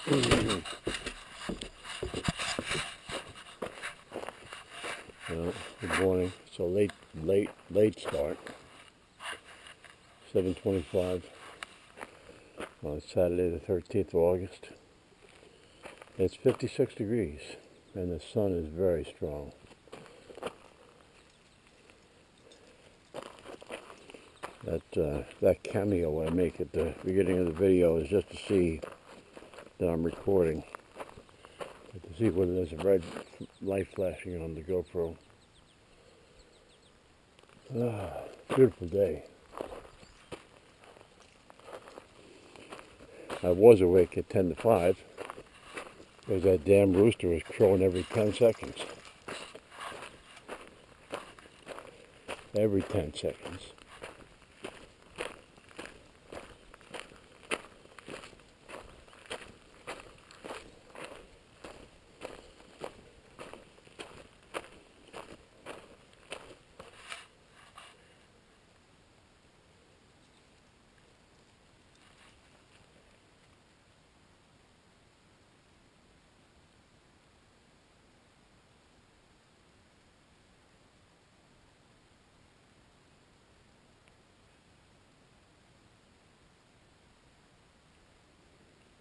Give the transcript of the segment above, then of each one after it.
Good morning. So late start. 7:25 on Saturday the 13th of August. It's 56 degrees and the sun is very strong. That cameo I make at the beginning of the video is just to see that I'm recording, to see whether there's a red light flashing on the GoPro. Beautiful day. I was awake at 10 to 5 because that damn rooster was crowing every 10 seconds. Every 10 seconds.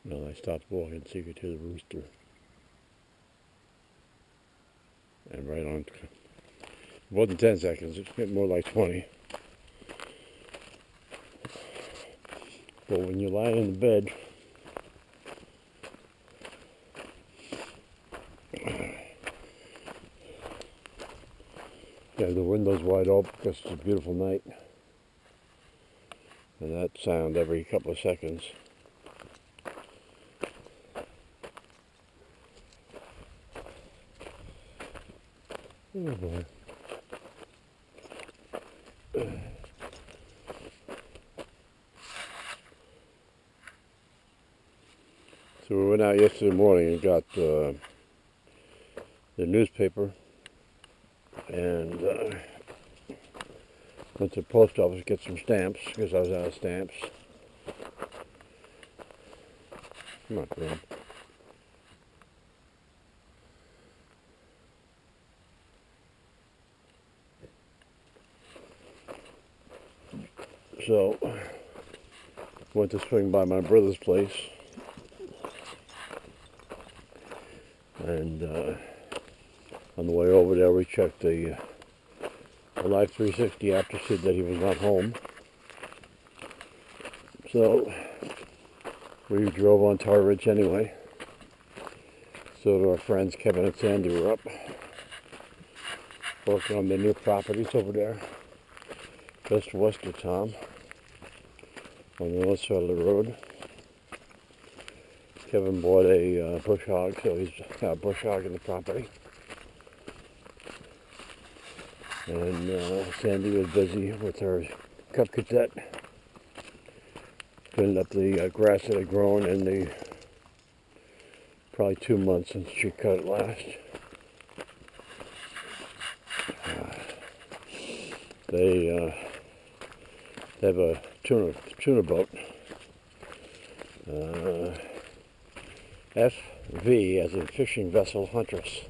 No, I stopped walking so you could hear the rooster. And right on, it wasn't 10 seconds, it's more like 20. But when you lie in the bed, you have the windows wide open because it's a beautiful night. And that sound every couple of seconds. Oh boy. So we went out yesterday morning and got the newspaper and went to the post office to get some stamps because I was out of stamps. Come on, Flynn. So, went to swing by my brother's place, and on the way over there we checked the Life 360 app to see that he was not home. So, we drove on Tar Ridge anyway. So our friends Kevin and Sandy were up, working on their new properties over there, just west of town, on the north side of the road. Kevin bought a bush hog, so he's got bush hogging the property. And Sandy was busy with her cup cassette, cleaning up the grass that had grown in the probably 2 months since she cut it last. They have a tuna boat, FV as in fishing vessel Huntress,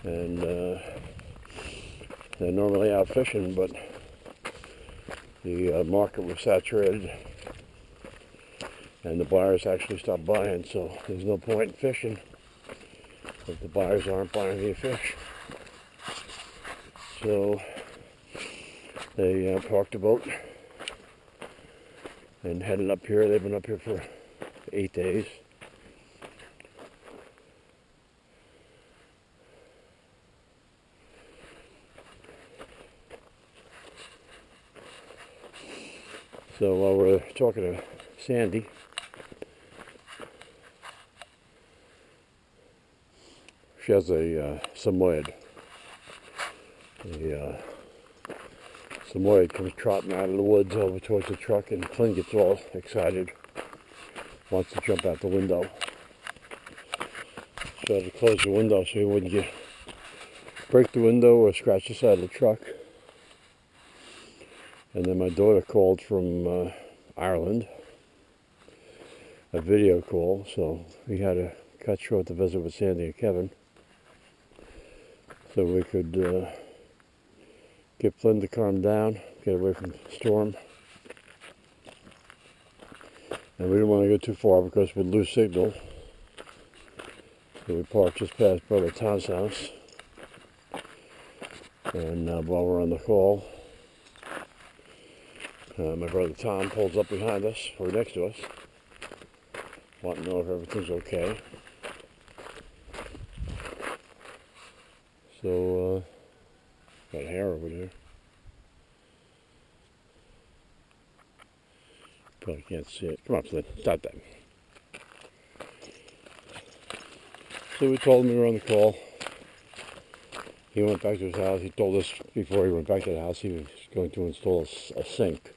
and they're normally out fishing, but the market was saturated and the buyers actually stopped buying, so there's no point in fishing if the buyers aren't buying any fish. So they parked the boat and headed up here. They've been up here for 8 days. So while we're talking to Sandy, she has a Samoyed. The Samoyed comes trotting out of the woods over towards the truck, and Flynn gets all excited, wants to jump out the window. So I had to close the window so he wouldn't break the window or scratch the side of the truck. And then my daughter called from Ireland a video call, so we had to cut short the visit with Sandy and Kevin so we could get Flynn to calm down, get away from the storm. And we didn't want to go too far because we'd lose signal. So we parked just past Brother Tom's house. And while we're on the call, my brother Tom pulls up behind us, or next to us, wanting to know if everything's okay. So, got hair over there. Probably can't see it. Come on, Flynn, stop that. So we told him we were on the call. He went back to his house. He told us before he went back to the house he was going to install a sink.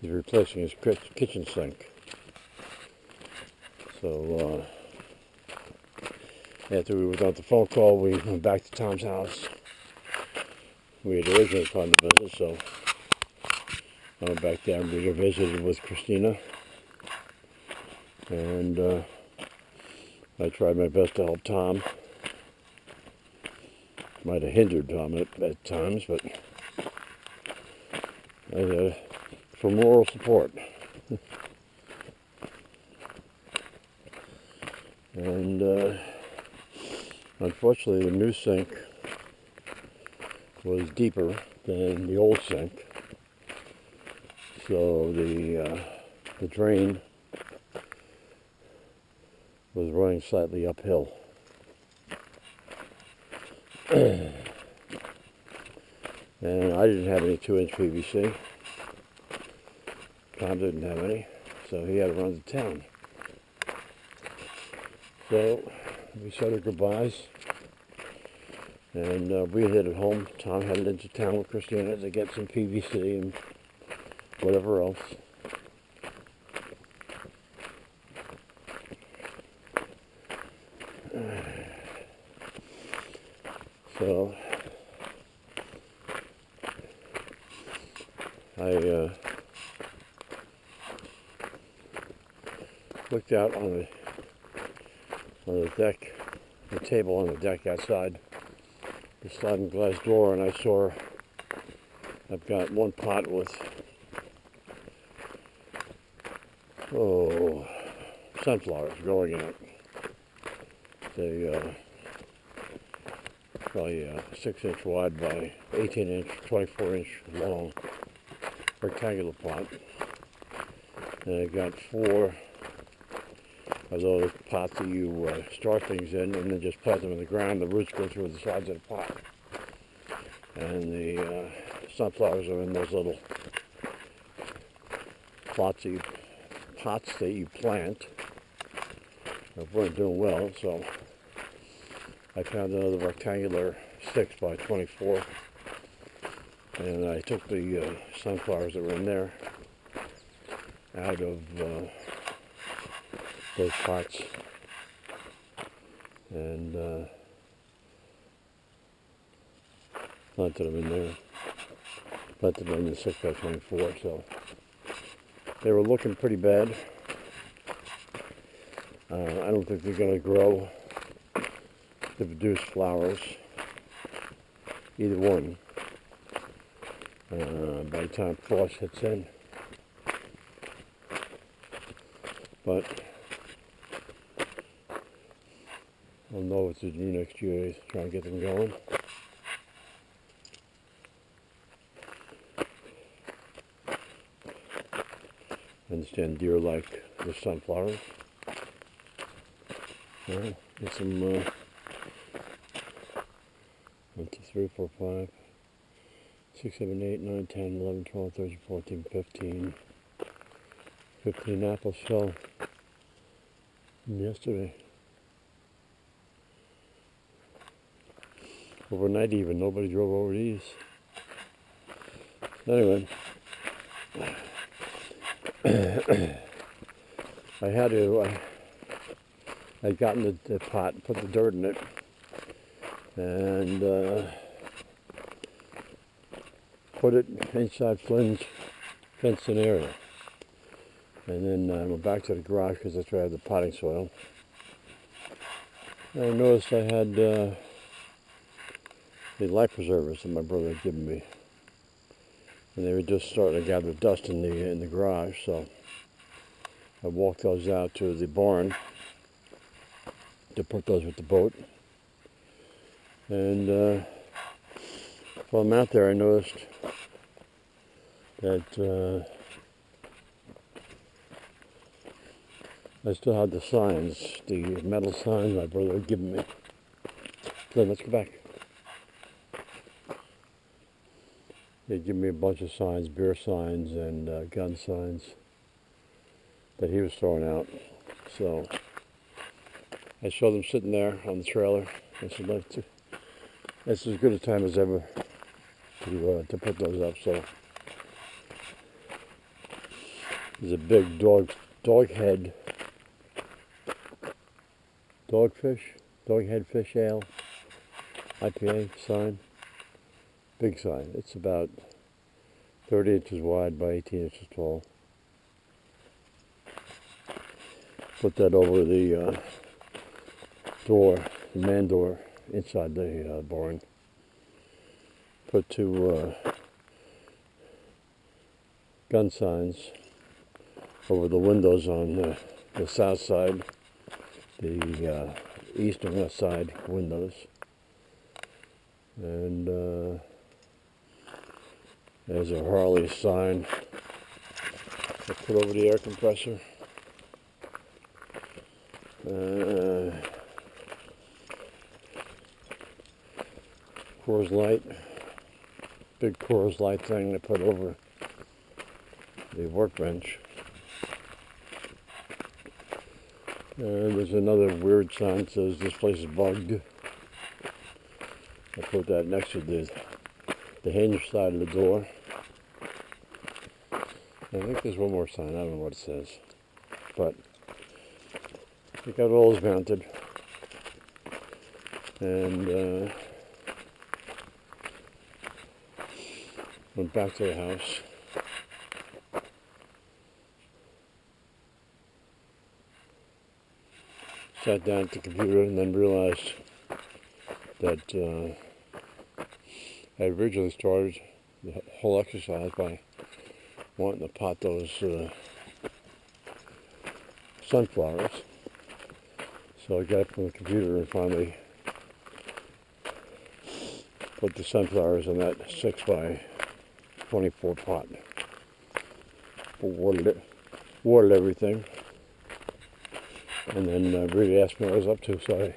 He's replacing his kitchen sink. So after we were done with the phone call, we went back to Tom's house. We had originally planned to visit, so I went back there and we visited with Christina. And I tried my best to help Tom. Might have hindered Tom at times, but for moral support. And unfortunately, the new sink was deeper than the old sink, so the drain was running slightly uphill. And I didn't have any 2-inch PVC. Tom didn't have any, so he had to run to town. So we said our goodbyes, and we headed home. Tom headed into town with Christina to get some PVC and whatever else. So I looked out on the deck, the table on the deck outside the sliding glass door, and I saw I've got one pot with sunflowers growing in it. They probably 6-inch wide by 18-inch, 24-inch long rectangular pot. And I got 4 of those pots that you start things in and then just plant them in the ground. The roots go through the sides of the pot. And the sunflowers are in those little pots that you plant. They weren't doing well, so I found another rectangular 6 by 24, and I took the sunflowers that were in there out of those pots and planted them in there. Planted them in the 6 by 24, so they were looking pretty bad. I don't think they're going to grow to produce flowers, either one, by the time frost hits in. But I'll know what to do next year to try and get them going. I understand deer like the sunflowers. Well, get some 1, 2, 3, 4, 5, 6, 7, 8, 9, 10, 11, 12, 13, 14, 15. 15 apples fell yesterday. Overnight even, nobody drove over these. Anyway, I'd gotten the pot and put the dirt in it, and put it inside Flynn's fenced-in area. And then I went back to the garage because that's where I had the potting soil. And I noticed I had the life preservers that my brother had given me. And they were just starting to gather dust in the garage, so I walked those out to the barn to put those with the boat. And while I'm out there, I noticed that I still had the signs, the metal signs my brother had given me. Flynn, let's go back. He'd given me a bunch of signs, beer signs and gun signs that he was throwing out. So I saw them sitting there on the trailer. I said, "It's as good a time as ever to put those up." So there's a big doghead fish ale IPA sign. Big sign. It's about 30 inches wide by 18 inches tall. Put that over the door, the man door inside the barn. Put two gun signs over the windows on the south side, the east and west side windows. And there's a Harley sign I put over the air compressor. Coors Light, big Coors Light thing I put over the workbench. And there's another weird sign that says this place is bugged. I put that next to the hinge side of the door. I think there's one more sign, I don't know what it says. But I got all those mounted. And went back to the house. Sat down at the computer and then realized that I originally started the whole exercise by wanting to pot those sunflowers. So I got up from the computer and finally put the sunflowers in that 6 by 24 pot. Watered everything. And then Rita asked me what I was up to, so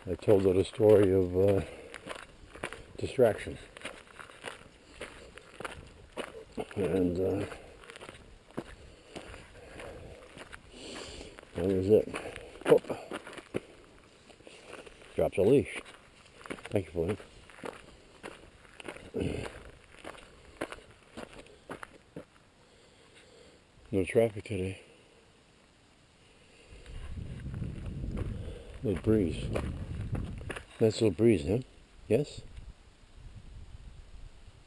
I told her the story of distraction. And that was it. Oh. Drops a leash. Thank you, Flynn. No traffic today. Little breeze. Nice little breeze, huh? Yes?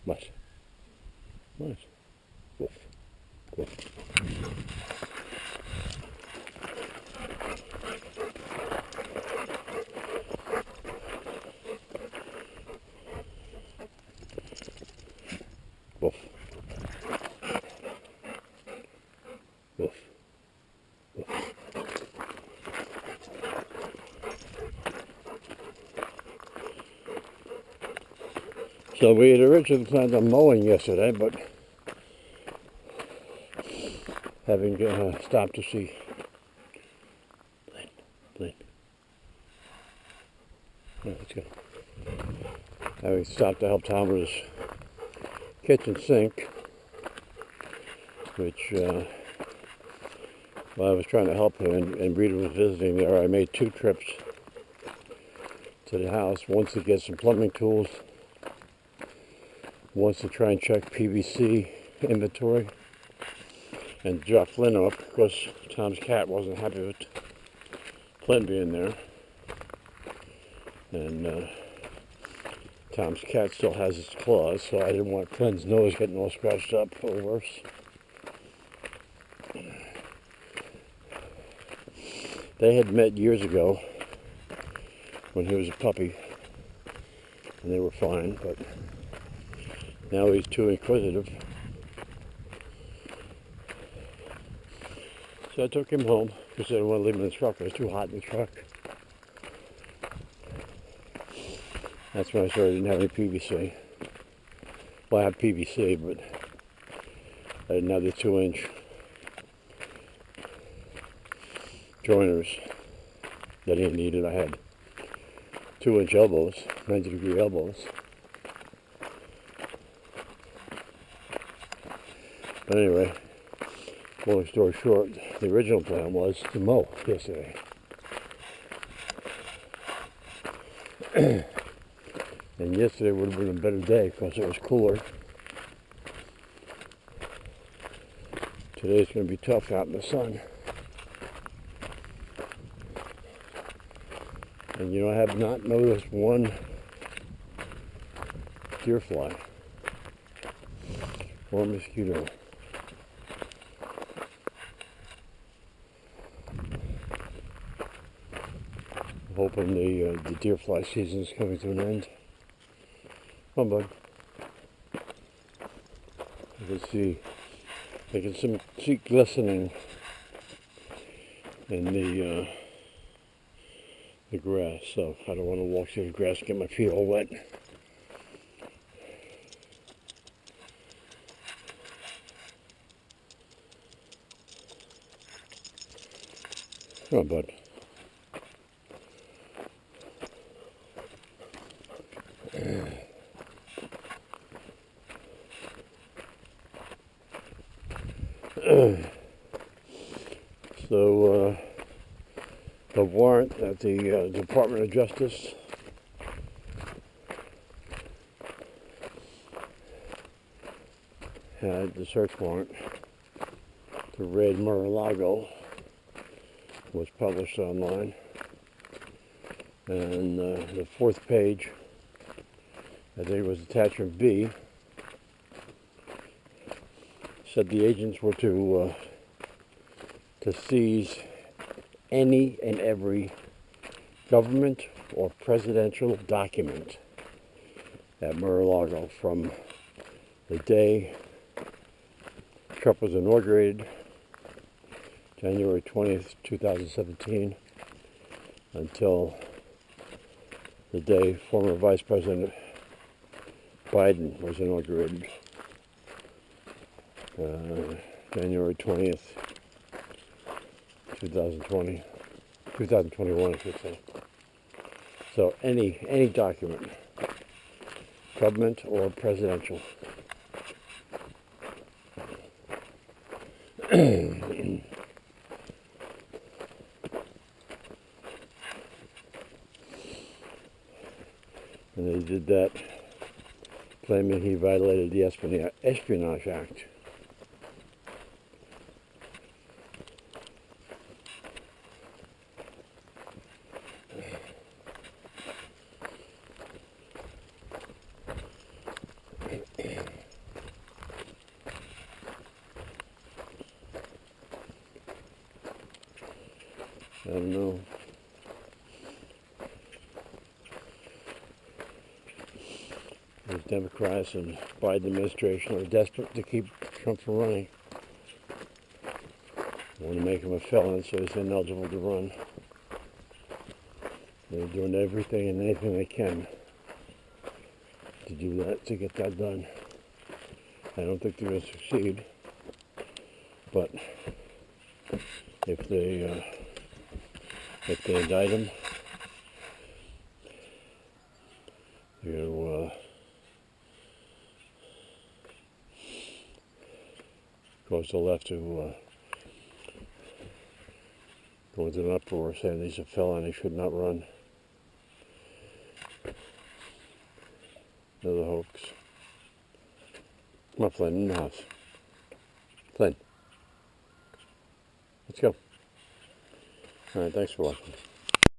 What? What? Woof. Woof. Woof. Woof. Woof. So we had originally planned on mowing yesterday, but having stopped to see Flynn. Yeah, let's go. Having stopped to help Tom with his kitchen sink, which while I was trying to help him and Rita was visiting there, I made 2 trips to the house, once to get some plumbing tools, once to try and check PVC inventory, and drop Flynn off because Tom's cat wasn't happy with Flynn being there. And Tom's cat still has its claws, so I didn't want Flynn's nose getting all scratched up or worse. They had met years ago when he was a puppy, and they were fine, but now he's too inquisitive. So I took him home because I didn't want to leave him in the truck. It was too hot in the truck. That's when I started didn't have any PVC. Well, I had PVC, but I didn't have the 2-inch joiners that he needed. I had 2-inch elbows, 90-degree elbows. But anyway, long story short, the original plan was to mow yesterday. And yesterday would have been a better day because it was cooler. Today's going to be tough out in the sun. And you know, I have not noticed one deer fly or mosquito. I'm hoping the deer fly season is coming to an end. Come on, bud. You can see, I can see glistening in the grass, so I don't want to walk through the grass and get my feet all wet. Come on, bud. So, the warrant at the Department of Justice had the search warrant to raid Mar-a-Lago was published online, and the 4th page, I think it was attachment B, said the agents were to seize any and every government or presidential document at Mar-a-Lago from the day Trump was inaugurated, January 20th, 2017, until the day former Vice President Biden was inaugurated, January 20th, 2021, I should say. So any document, government or presidential. And they did that claiming he violated the Espionage Act. I don't know. The Democrats and Biden administration are desperate to keep Trump from running. They want to make him a felon so he's ineligible to run. They're doing everything and anything they can to do that, to get that done. I don't think they're going to succeed, but if they indict him, they're going to cause the left to go into an uproar saying he's a felon, he should not run. Another hoax. Come on, Flynn, in the house. Flynn. Let's go. Alright, thanks for watching.